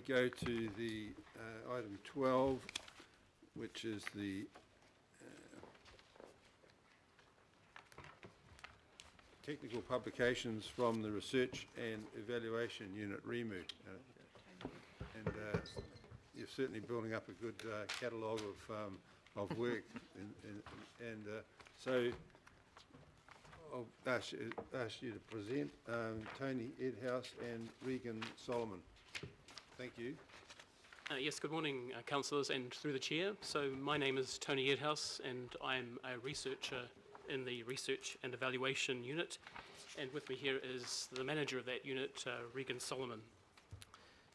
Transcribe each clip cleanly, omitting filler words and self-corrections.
Go to the item 12, which is the technical publications from the Research and Evaluation Unit, REMU. And you're certainly building up a good catalogue of work. So I'll ask you to present Tony Edhouse and Regan Solomon. Thank you. Yes, good morning, councillors, and through the chair. So my name is Tony Edhouse, and I'm a researcher in the Research and Evaluation Unit. And with me here is the manager of that unit, Regan Solomon.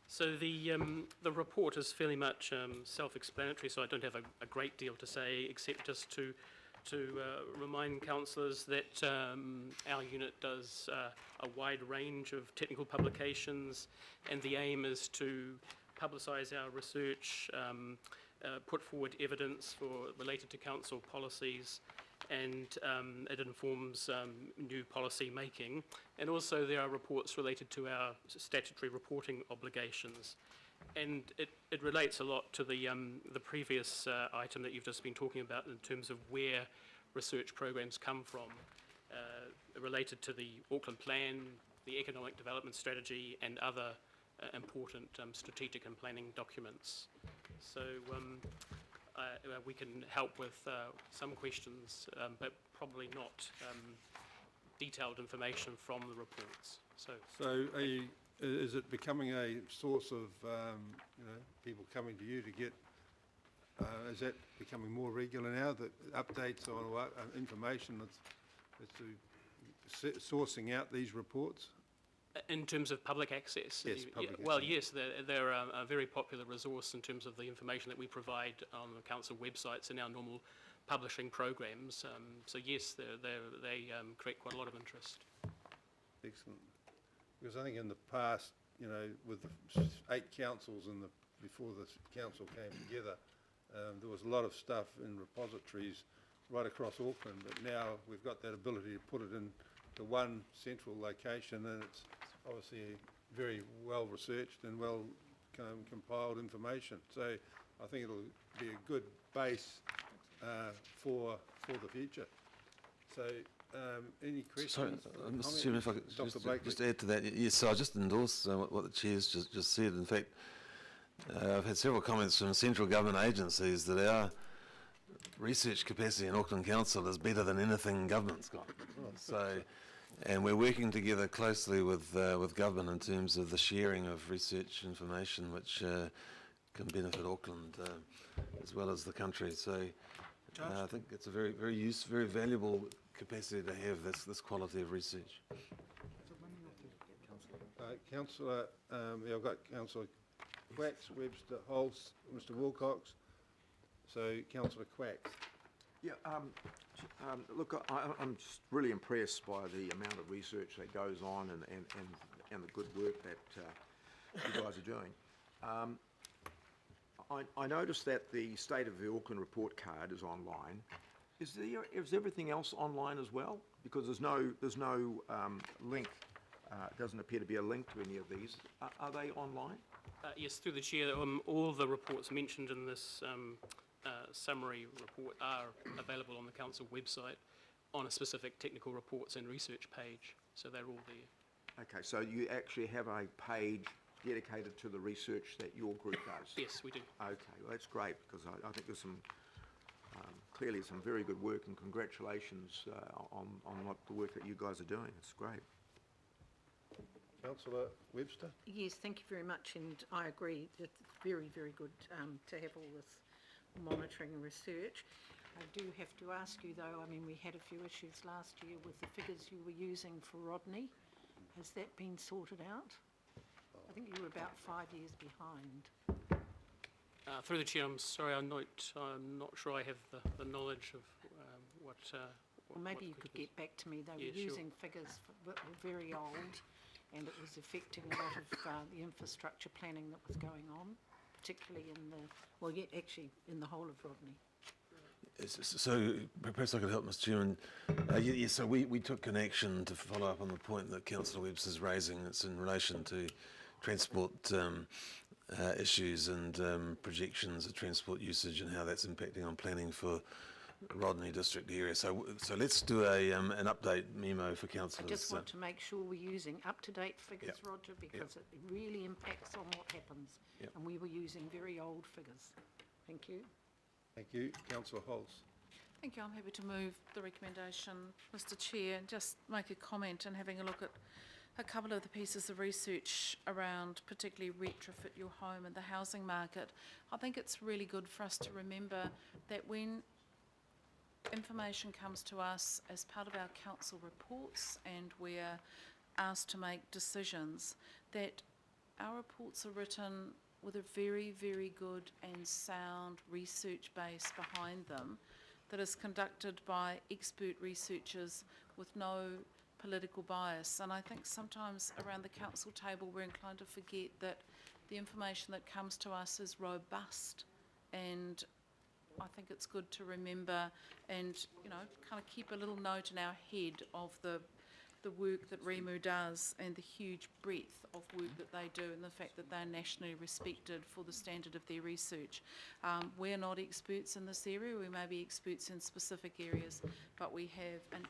So the report is fairly much self-explanatory, so I don't have a great deal to say, except just to remind councillors that our unit does a wide range of technical publications, and the aim is to publicise our research, put forward evidence related to council policies, and it informs new policy making. And also there are reports related to our statutory reporting obligations. And it relates a lot to the previous item that you've just been talking about in terms of where research programs come from, related to the Auckland Plan, the Economic Development Strategy, and other important strategic and planning documents. So we can help with some questions, but probably not detailed information from the reports. So is it becoming a source of people coming to you to get? Is that becoming more regular now? That updates on what information as to sourcing out these reports? In terms of public access? Yes, public access. Well, yes, they're a very popular resource in terms of the information that we provide on the council websites and our normal publishing programs. So yes, they create quite a lot of interest. Excellent. Because I think in the past, with the 8 councils before this council came together, there was a lot of stuff in repositories right across Auckland, but now we've got that ability to put it in the one central location, and it's obviously very well researched and well compiled information. So I think it'll be a good base for the future. So any questions? Sorry, Mr. Chairman, if I could just add to that. Yes, so I just endorse what the Chair's just said. In fact, I've had several comments from central government agencies that our research capacity in Auckland Council is better than anything government's got. So, and we're working together closely with government in terms of the sharing of research information, which can benefit Auckland as well as the country. So, I think it's a very valuable capacity to have this quality of research. Councillor, I've got Councillor Quacks, Webster, Holst, Mr. Wilcox. So, Councillor Quacks. Yeah, look, I'm just really impressed by the amount of research that goes on and the good work that you guys are doing. I noticed that the State of the Auckland report card is online. Is everything else online as well? Because there's no link. Doesn't appear to be a link to any of these. Are they online? Yes, through the chair, all the reports mentioned in this summary report are available on the council website on a specific technical reports and research page. So they're all there. Okay, so you actually have a page dedicated to the research that your group does? Yes, we do. Okay, well that's great, because I think there's some clearly some very good work, and congratulations on the work that you guys are doing. It's great. Councillor Webster? Yes, thank you very much, and I agree that it's very, very good to have all this monitoring and research. I do have to ask you though, I mean we had a few issues last year with the figures you were using for Rodney. Has that been sorted out? I think you were about 5 years behind. Through the chair, I'm sorry, I'm not sure I have the knowledge of what. Well, maybe you could get back to me. They were using figures that were very old, and it was affecting a lot of the infrastructure planning that was going on, particularly actually in the whole of Rodney. So perhaps I could help, Mr. Chairman. Yes, so we took an action to follow up on the point that Councillor Webster's raising. It's in relation to transport issues and projections of transport usage and how that's impacting on planning for Rodney district area. So let's do an update memo for I councillors. just want to make sure we're using up-to-date figures, Roger, because it really impacts on what happens. Yep. And we were using very old figures. Thank you. Thank you. Councillor Holz. Thank you. I'm happy to move the recommendation, Mr. Chair, and just make a comment and having a look at a couple of the pieces of research around particularly retrofit your home and the housing market. I think it's really good for us to remember that when information comes to us as part of our council reports and we're asked to make decisions, that our reports are written with a very, very good and sound research base behind them that is conducted by expert researchers with no political bias. And I think sometimes around the council table we're inclined to forget that the information that comes to us is robust, and I think it's good to remember and, you know, kind of keep a little note in our head of the work that REMU does and the huge breadth of work that they do and the fact that they're nationally respected for the standard of their research. We're not experts in this area. We may be experts in specific areas, but we have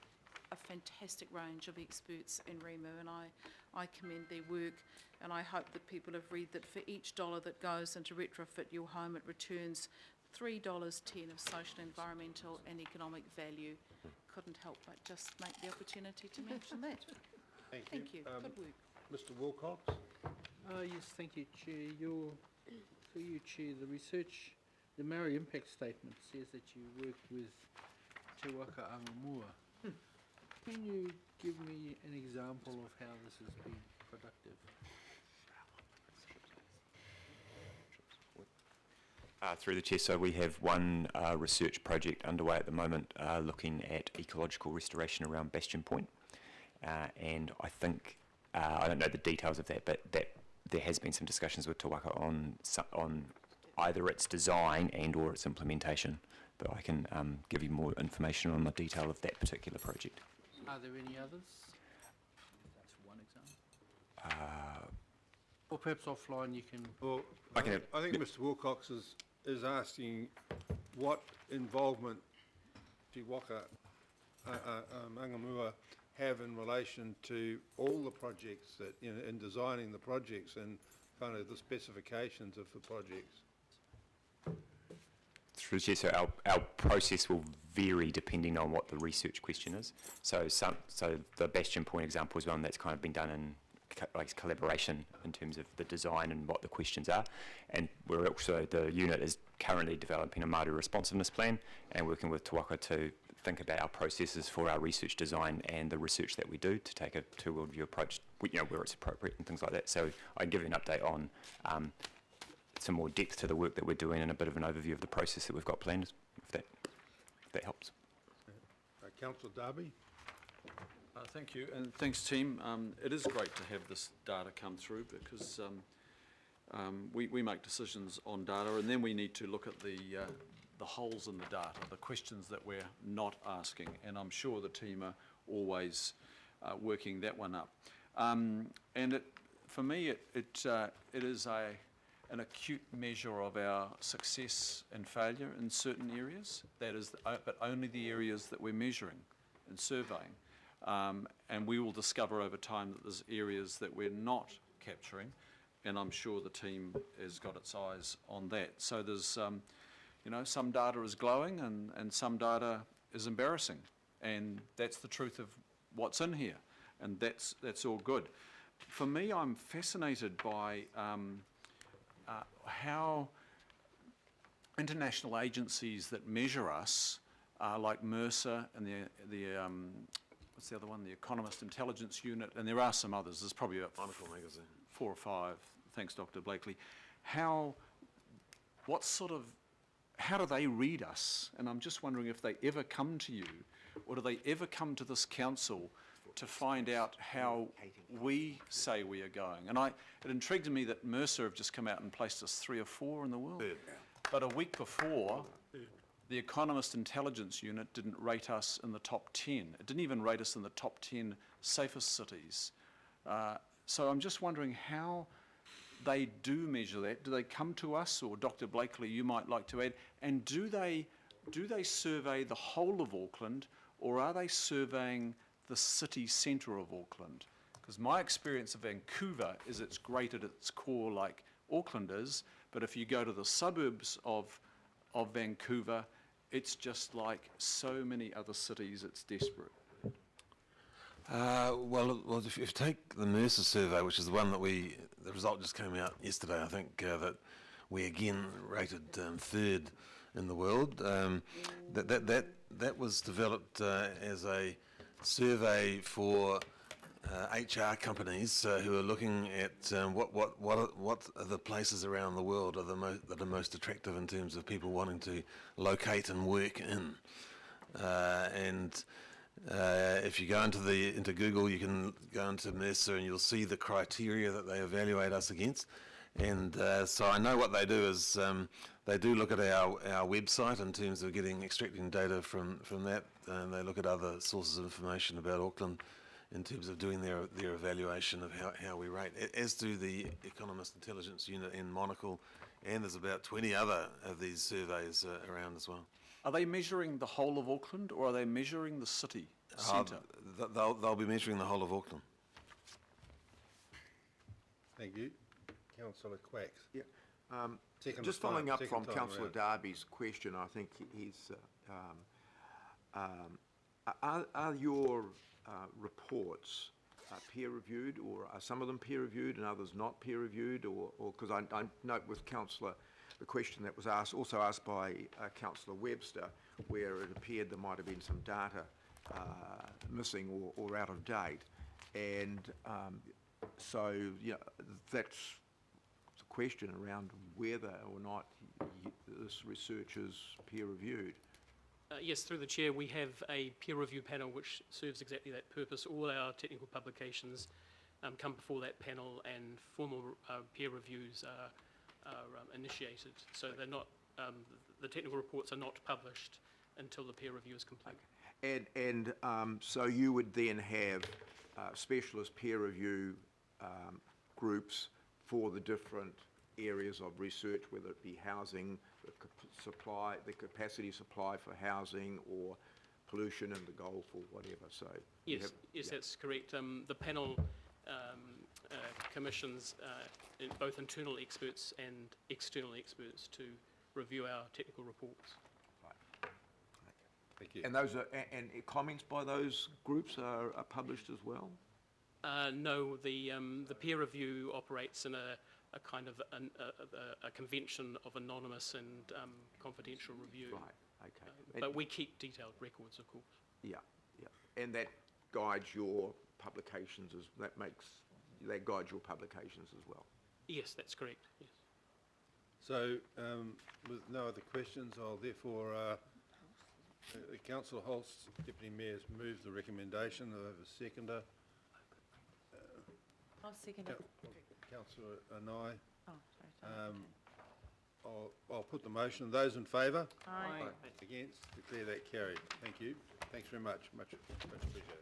a fantastic range of experts in REMU, and I commend their work, and I hope that people have read that for each dollar that goes into retrofit your home, it returns $3.10 of social, environmental and economic value. Couldn't help but just make the opportunity to mention that. Thank you. Good work. Mr Wilcox. Yes, thank you, Chair. Through you, Chair, the research, the Maori impact statement says that you work with Te Waka Angamua. Can you give me an example of how this has been productive? Through the Chair, so we have one research project underway at the moment looking at ecological restoration around Bastion Point, and I think, I don't know the details of that, but that there has been some discussions with Te Waka on either its design and or its implementation, but I can give you more information on the detail of that particular project. Are there any others? That's one example. Or perhaps offline you can... Well, I think Mr Wilcox is asking what involvement Te Waka Angamua have in relation to all the projects that, in designing the projects and kind of the specifications of the projects. Through the Chair, so our process will vary depending on what the research question is. So the Bastion Point example is one that's kind of been done in collaboration in terms of the design and what the questions are, and we're also, the unit is currently developing a Māori responsiveness plan and working with Te Waka to think about our processes for our research design and the research that we do to take a two-world view approach, where it's appropriate and things like that. So I can give you an update on some more depth to the work that we're doing and a bit of an overview of the process that we've got planned, if that helps. Councillor Darby. Thank you, and thanks team. It is great to have this data come through because we make decisions on data, and then we need to look at the holes in the data, the questions that we're not asking, and I'm sure the team are always working that one up. And for me, it is an acute measure of our success and failure in certain areas. That is, but only the areas that we're measuring and surveying. And we will discover over time that there's areas that we're not capturing, and I'm sure the team has got its eyes on that. So there's, some data is glowing and some data is embarrassing, and that's the truth of what's in here, and that's all good. For me, I'm fascinated by how international agencies that measure us, like Mercer and the what's the other one? The Economist Intelligence Unit, and there are some others. There's probably about 4 or 5. Thanks, Dr. Blakely. How do they read us? And I'm just wondering if they ever come to you, or do they ever come to this council to find out how we say we are going? And it intrigued me that Mercer have just come out and placed us 3 or 4 in the world. But a week before, the Economist Intelligence Unit didn't rate us in the top 10. It didn't even rate us in the top 10 safest cities. So I'm just wondering, how they do measure that, do they come to us, or Dr. Blakely, you might like to add, and do they survey the whole of Auckland, or are they surveying the city centre of Auckland? Because my experience of Vancouver is it's great at its core like Auckland is, but if you go to the suburbs of Vancouver, it's just like so many other cities, it's desperate. Well, if you take the Mercer survey, which is the one that the result just came out yesterday, I think, that we again rated third in the world. That was developed as a survey for HR companies who are looking at what are the places around the world that are most attractive in terms of people wanting to locate and work in. If you go into Google, you can go into Mercer and you'll see the criteria that they evaluate us against. And so I know what they do is they do look at our website in terms of extracting data from that, and they look at other sources of information about Auckland in terms of doing their evaluation of how we rate, as do the Economist Intelligence Unit in Monocle, and there's about 20 other of these surveys around as well. Are they measuring the whole of Auckland, or are they measuring the city centre? They'll be measuring the whole of Auckland. Thank you. Councillor Quacks. Yeah. Second Just following up time from Councillor around. Darby's question, I think he's, are your reports peer reviewed, or are some of them peer reviewed and others not peer reviewed, or because I note with Councillor the question that was also asked by Councillor Webster, where it appeared there might have been some data missing or out of date, and so that's the question around whether or not this research is peer reviewed. Yes, through the chair, we have a peer review panel which serves exactly that purpose. All our technical publications come before that panel, and formal peer reviews are initiated. So they're not, the technical reports are not published until the peer review is complete. Okay. And so you would then have specialist peer review groups for the different areas of research, whether it be housing, the capacity supply for housing, or pollution in the Gulf, or whatever. So yes, that's correct. The panel commissions both internal experts and external experts to review our technical reports. Right. Thank you. And those are and comments by those groups are published as well? No, the peer review operates in a kind of a convention of anonymous and confidential review. Right. Okay. But we keep detailed records, of course. Yeah. And that guides your publications that guides your publications as well. Yes, that's correct. Yes. So, with no other questions, I'll therefore, Councillor Holst, Deputy Mayor's moved the recommendation. I have a seconder. I'll second it. Councillor Anai. Oh, sorry. I'll put the motion. Those in favour? Aye. Against? Declare that carried. Thank you. Thanks very much. Much appreciated.